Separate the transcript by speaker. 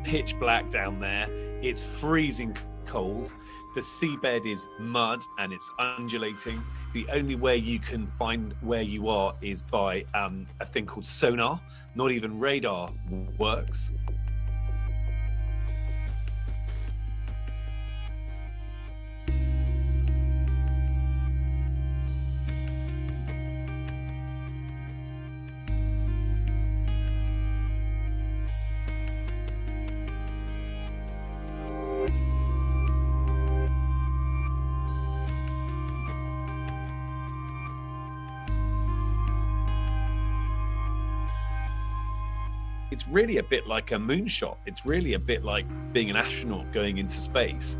Speaker 1: pitch black down there. It's freezing cold. The seabed is mud and it's undulating. The only way you can find where you are is by a thing called sonar. Not even radar works. It's really a bit like a moonshot. It's really a bit like being an astronaut going into space.